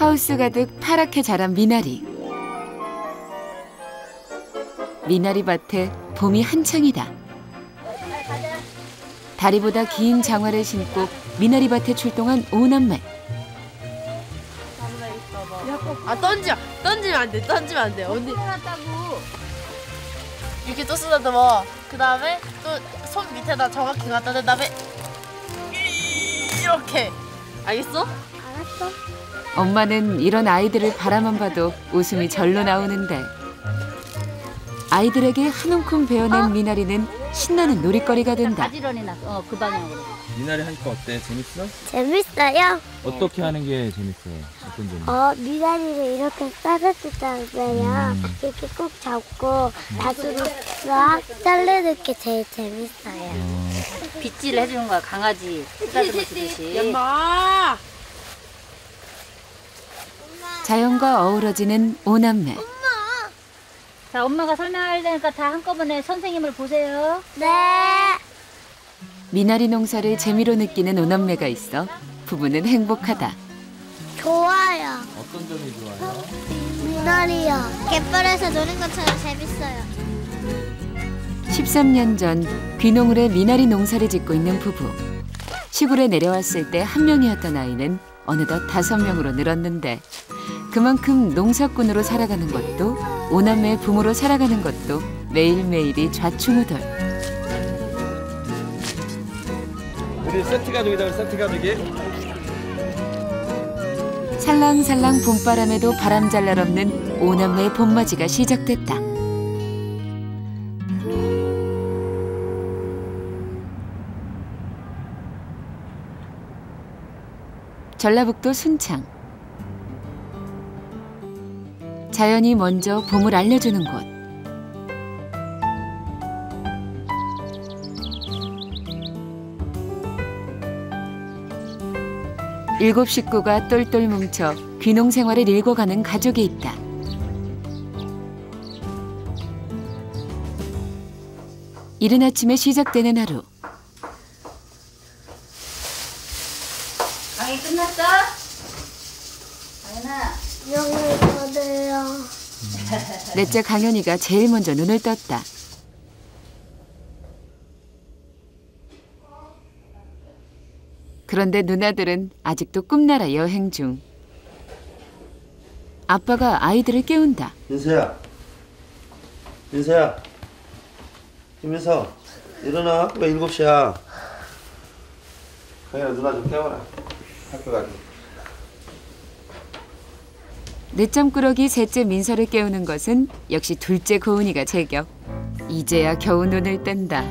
하우스 가득 파랗게 자란 미나리. 미나리 밭에 봄이 한창이다. 다리보다 긴 장화를 신고 미나리 밭에 출동한 오남매. 아 던지면 안 돼. 던지면 안 돼. 언니. 이렇게 또 쓰다듬어. 그 다음에 또 손 밑에다 정확히 갖다 댄 다음에 이렇게. 알겠어? 알았어. 엄마는 이런 아이들을 바라만 봐도 웃음이 절로 나오는데 아이들에게 한 움큼 베어낸 미나리는 신나는 놀이거리가 된다. 가지런히 그 방향으로. 미나리 하니까 어때? 재밌어? 재밌어요. 어떻게 하는 게 재밌어요? 어떤 점이? 미나리를 이렇게 싸줬잖아요. 이렇게 꼭 잡고 낫으로 싹 자르는 게 제일 재밌어요. 빗질 해주는 거야. 강아지 쓰다듬어 주듯이. 엄마. 자연과 어우러지는 오남매. 자, 엄마가 설명할 테니까 다 한꺼번에 선생님을 보세요. 네. 미나리 농사를 재미로 느끼는 오남매가 있어 부부는 행복하다. 좋아요. 어떤 점이 좋아요? 미나리요. 갯벌에서 노는 것처럼 재밌어요. 13년 전 귀농을해 미나리 농사를 짓고 있는 부부. 시골에 내려왔을 때 한 명이었던 아이는 어느덧 5명으로 늘었는데 그만큼 농사꾼으로 살아가는 것도 오남매의 부모로 살아가는 것도 매일매일이 좌충우돌. 우리 세트 가족이다. 세트 가족이. 살랑살랑 봄바람에도 바람잘날 없는 오남매의 봄맞이가 시작됐다. 전라북도 순창. 자연이 먼저 봄을 알려주는 곳. 일곱 식구가 똘똘 뭉쳐 귀농 생활을 일궈가는 가족이 있다. 이른 아침에 시작되는 하루. 강의 끝났어? 강연아. 영을 받아요. 넷째 강연이가 제일 먼저 눈을 떴다. 그런데 누나들은 아직도 꿈나라 여행 중. 아빠가 아이들을 깨운다. 민서야. 김민서. 일어나. 왜 7시야? 강현아 누나 좀 깨워라. 학교 가기. 늦잠꾸러기 셋째 민서를 깨우는 것은 역시 둘째 고은이가 제격. 이제야 겨우 눈을 뜬다.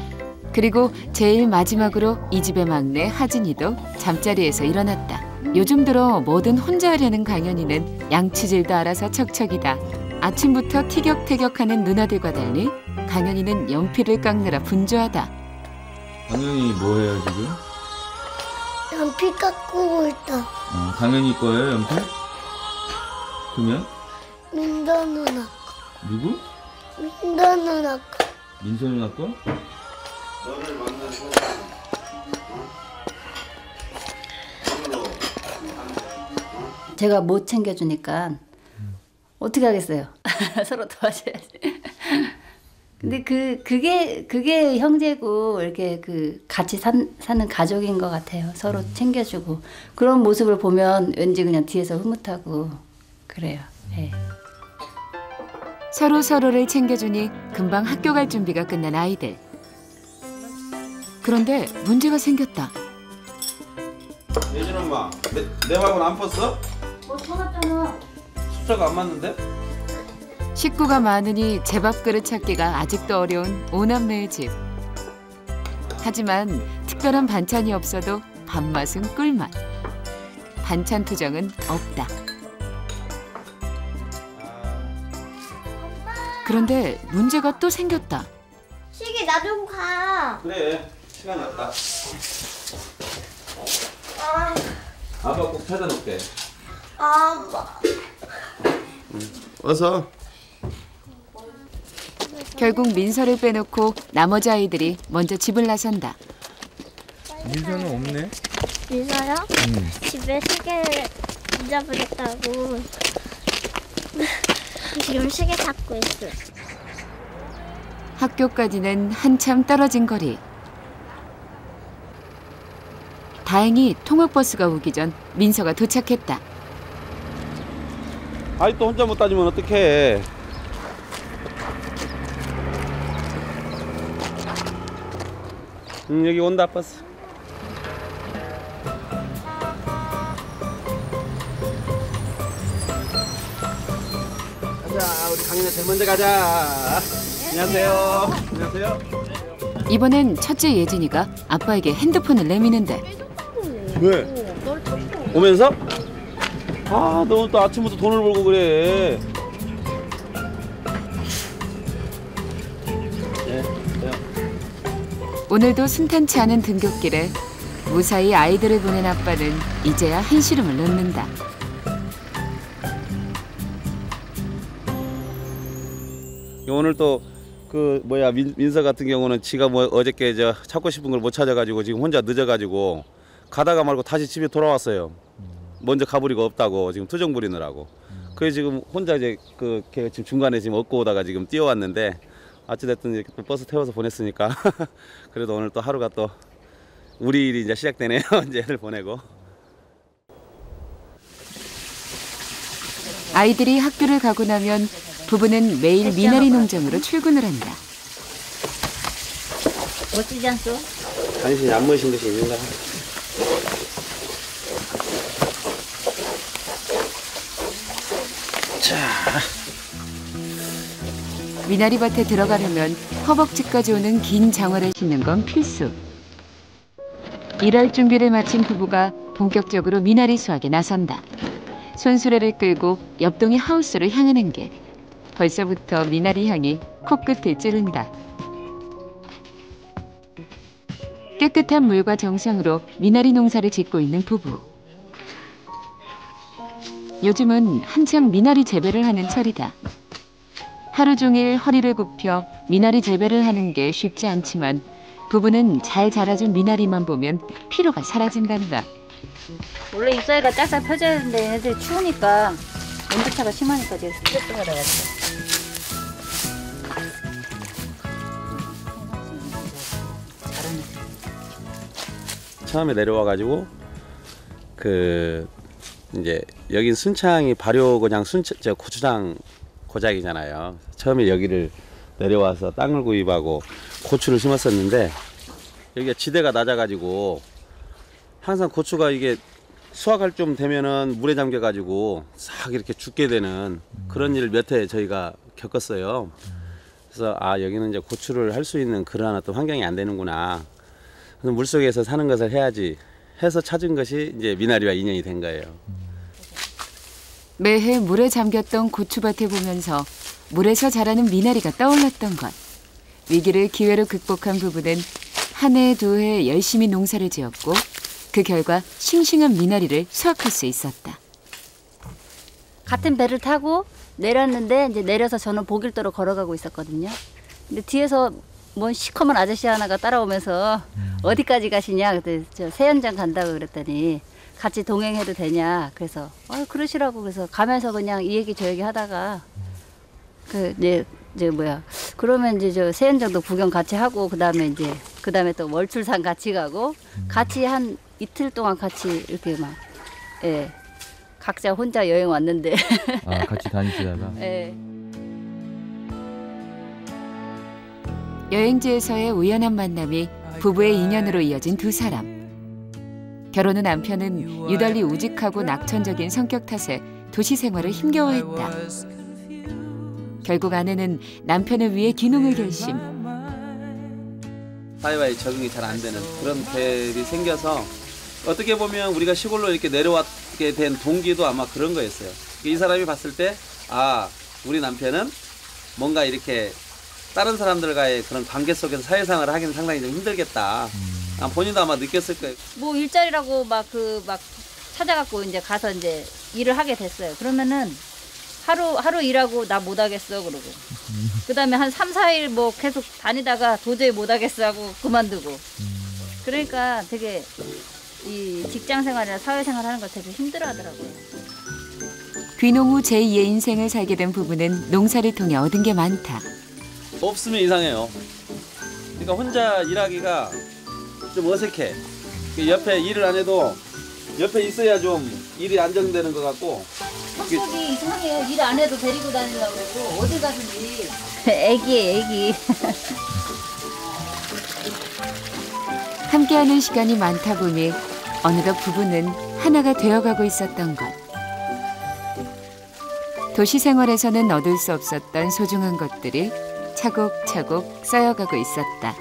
그리고 제일 마지막으로 이 집의 막내 하진이도 잠자리에서 일어났다. 요즘 들어 뭐든 혼자 하려는 강현이는 양치질도 알아서 척척이다. 아침부터 티격태격하는 누나들과 달리 강현이는 연필을 깎느라 분주하다. 강현이 뭐해요 지금? 연필 깎고 있다. 강현이 거예요 연필? 그러면? 민서 누나. 누구? 민서 누나. 민서 누나 거? 너를 만나서 제가 못 챙겨주니까 어떻게 하겠어요? 서로 도와줘야지. 근데 그게 형제고 이렇게 같이 사는 가족인 것 같아요. 서로 챙겨주고 그런 모습을 보면 왠지 그냥 뒤에서 흐뭇하고 그래요. 네. 서로 서로를 챙겨주니 금방 학교 갈 준비가 끝난 아이들. 그런데 문제가 생겼다. 예진 엄마, 내 밥은 안 펐어? 사놨잖아. 숫자가 안 맞는데? 식구가 많으니 제밥그릇 찾기가 아직도 어려운 오남매의 집. 하지만 특별한 반찬이 없어도 밥맛은 꿀맛. 반찬 투정은 없다. 그런데 문제가 또 생겼다. 시기 나 좀 가. 그래, 시간이 없다. 아빠 꼭 찾아 놓을게. 어서. 결국 민서를 빼놓고 나머지 아이들이 먼저 집을 나선다. 민서는 없네. 민서요? 집에 시계를 잊어버렸다고. 지금 시계 찾고 있어. 학교까지는 한참 떨어진 거리. 다행히 통학버스가 오기 전 민서가 도착했다. 아직도 혼자 못 다니면 어떡해. 여기 온다 버스. 가자, 우리 강연아 제일 먼저 가자. 안녕하세요. 안녕하세요. 이번엔 첫째 예진이가 아빠에게 핸드폰을 내미는데 왜? 오면서? 아, 너 또 아침부터 돈을 벌고 그래. 네, 네. 오늘도 순탄치 않은 등굣길에 무사히 아이들을 보낸 아빠는 이제야 한시름을 놓는다. 오늘 또 그 뭐야 민서 같은 경우는 지가 뭐 어저께 저 찾고 싶은 걸 못 찾아가지고 지금 혼자 늦어가지고 가다가 말고 다시 집에 돌아왔어요. 먼저 가버리고 없다고 지금 투정 부리느라고. 그래서 지금 혼자 이제 그 지금 중간에 지금 얻고 오다가 지금 뛰어왔는데 어찌됐든 이렇게 또 버스 태워서 보냈으니까 그래도 오늘 또 하루가 또 우리 일이 이제 시작되네요. 이제 애들 보내고. 아이들이 학교를 가고 나면 부부는 매일 미나리 농장으로 출근을 한다. 멋지지 않소? 당신이 안 멋진 것이 있는가? 자, 미나리밭에 들어가려면 허벅지까지 오는 긴 장화를 신는 건 필수. 일할 준비를 마친 부부가 본격적으로 미나리 수확에 나선다. 손수레를 끌고 옆동의 하우스로 향하는 게 벌써부터 미나리 향이 코끝을 찌른다. 깨끗한 물과 정성으로 미나리 농사를 짓고 있는 부부. 요즘은 한창 미나리 재배를 하는 철이다. 하루 종일 허리를 굽혀 미나리 재배를 하는 게 쉽지 않지만 부부는 잘 자라준 미나리만 보면 피로가 사라진단다. 원래 잎사귀가 짝짝 펴져야 되는데 얘네들 추우니까 온도차가 심하니까 지금 스트레스가 돼가지고. 처음에 내려와가지고 그 이제 여긴 순창이 발효 그냥 저 고추장 고작이잖아요. 처음에 여기를 내려와서 땅을 구입하고 고추를 심었었는데 여기가 지대가 낮아가지고 항상 고추가 이게 수확할 좀 되면은 물에 잠겨가지고 싹 이렇게 죽게 되는 그런 일을 몇 해 저희가 겪었어요. 그래서 아 여기는 이제 고추를 할 수 있는 그런 어떤 환경이 안 되는구나. 그래서 물속에서 사는 것을 해야지 해서 찾은 것이 이제 미나리와 인연이 된 거예요. 매해 물에 잠겼던 고추밭을 보면서 물에서 자라는 미나리가 떠올랐던 것. 위기를 기회로 극복한 부부는 한 해 두 해 열심히 농사를 지었고 그 결과 싱싱한 미나리를 수확할 수 있었다. 같은 배를 타고 내렸는데 이제 내려서 저는 보길도로 걸어가고 있었거든요. 근데 뒤에서 뭔 시커먼 아저씨 하나가 따라오면서 어디까지 가시냐 그때 저 세연장 간다고 그랬더니 같이 동행해도 되냐 그래서 그러시라고 그래서 가면서 그냥 이 얘기 저 얘기 하다가 그 이제 뭐야 그러면 이제 저 세연장도 구경 같이 하고 그다음에 또 월출산 같이 가고 같이 한 이틀 동안 같이 이렇게 막 예. 각자 혼자 여행 왔는데 아, 같이 다니시다가? 예. 여행지에서의 우연한 만남이 부부의 인연으로 이어진 두 사람. 결혼후 남편은 유달리 우직하고 낙천적인 성격 탓에 도시 생활을 힘겨워했다. 결국 아내는 남편을 위해 귀농을 결심. 사회와의 적응이 잘 안 되는 그런 갭이 생겨서 어떻게 보면 우리가 시골로 이렇게 내려왔게 된 동기도 아마 그런 거였어요. 이 사람이 봤을 때 아 우리 남편은 뭔가 이렇게 다른 사람들과의 그런 관계 속에서 사회생활을 하기는 상당히 좀 힘들겠다. 본인도 아마 느꼈을 거예요. 뭐 일자리라고 막 찾아갖고 이제 가서 이제 일을 하게 됐어요. 그러면은 하루 일하고 나 못 하겠어 그러고. 그다음에 한 3, 4일 뭐 계속 다니다가 도저히 못 하겠어 하고 그만두고. 그러니까 되게 이 직장 생활이나 사회 생활 하는 걸 되게 힘들어 하더라고요. 귀농 후 제2의 인생을 살게 된 부부는 농사를 통해 얻은 게 많다. 없으면 이상해요. 그러니까 혼자 일하기가 좀 어색해. 옆에 일을 안 해도 옆에 있어야 좀 일이 안정되는 것 같고. 성격이 이상해요. 일 안 해도 데리고 다니려고 그러고 어디 가든지. 애기예요, 애기. 함께하는 시간이 많다 보니 어느덧 부부는 하나가 되어가고 있었던 것. 도시 생활에서는 얻을 수 없었던 소중한 것들이 차곡차곡 쌓여가고 있었다.